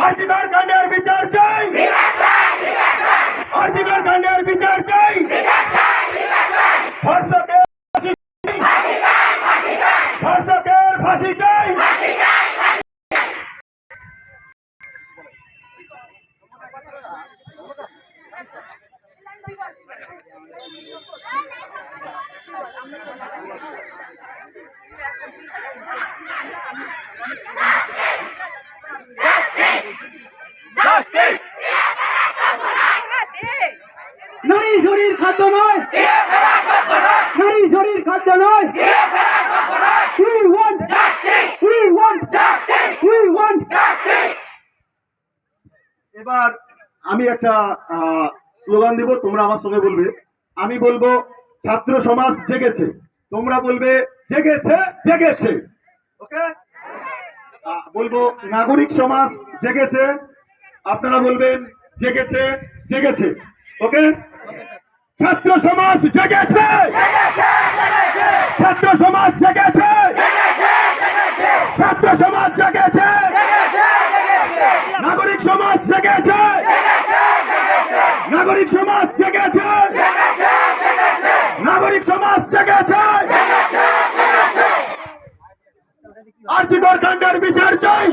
আরজিকর কাণ্ডের বিচার চাই, আরজিকর কাণ্ডের বিচার চাই, ধর্ষকের ফাঁসি চাই। নারী শরীর খাদ্য নয়, নারী শরীর খাদ্য নয়। We want justice, we want justice, we want justice. এবার আমি একটা স্লোগান দেব, তোমরা আমার সঙ্গে বলবে। আমি বলবো ছাত্র সমাজ জেগেছে, তোমরা বলবে জেগেছে জেগেছে। ওকে, বলবো নাগরিক সমাজ জেগেছে, আপনারা বলবেন জেগেছে জেগেছে। ওকে, ছাত্র সমাজ জেগেছে, ছাত্র সমাজ জেগেছে, ছাত্র সমাজ জেগেছে, নাগরিক সমাজ জেগেছে, নাগরিক সমাজ জেগেছে, নাগরিক সমাজ জেগেছে। আরজিকর কাণ্ডের বিচার চাই,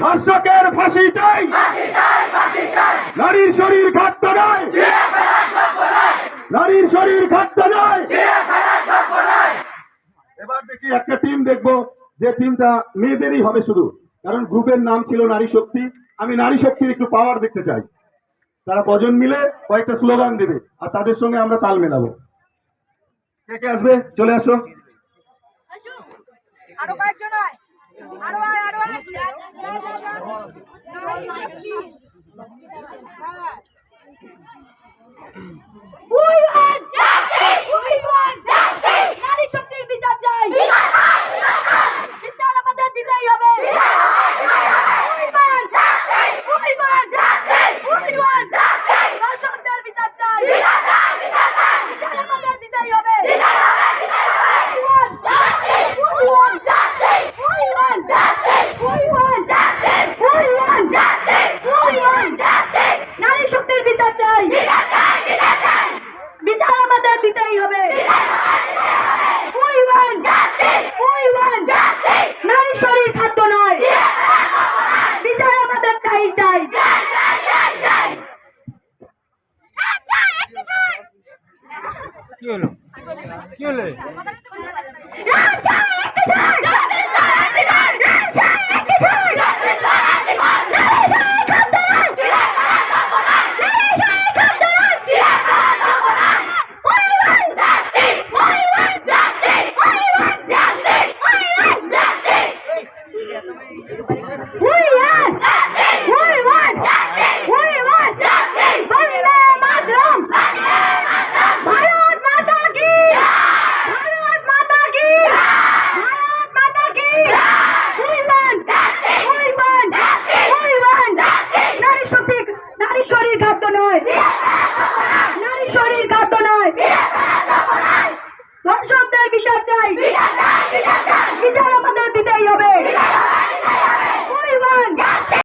ধর্ষকের ফাঁসি চাই, নারীর শরীর খাদ্য নয়, নারীর শরীর খাদ্য নয়। এবার দেখি একটা টিম দেখবো, যে টিমটা মেয়েদেরই হবে শুধু, কারণ গ্রুপের নাম ছিল নারী শক্তি। আমি নারী শক্তির একটু পাওয়ার দেখতে চাই। তারা কজন মিলে কয়েকটা স্লোগান দেবে আর তাদের সঙ্গে আমরা তাল মেলাবো। কে কে আসবে চলে আসো। আরো কয়েকজন হয়, আরো আরো We want justice! We want justice! নারী শক্তির বিচার চাই, বিচার আমাদের দিতেই হবে। We want justice! We want justice! We want justice! ধর্ষকদের বিচার চাই, বিচার আমাদের দিতেই হবে। We want justice! We want justice! We want justice! We want justice! We want justice! We want justice! নারী শক্তির বিচার চাই, বিচার আমাদের দিতেই হবে। We want justice! We want justice! নারী শরীর খাদ্য নয়, বিচার আমাদের চাই চাই। কি হলো, কি হলো? ধর্ষকদের বিচার চাই,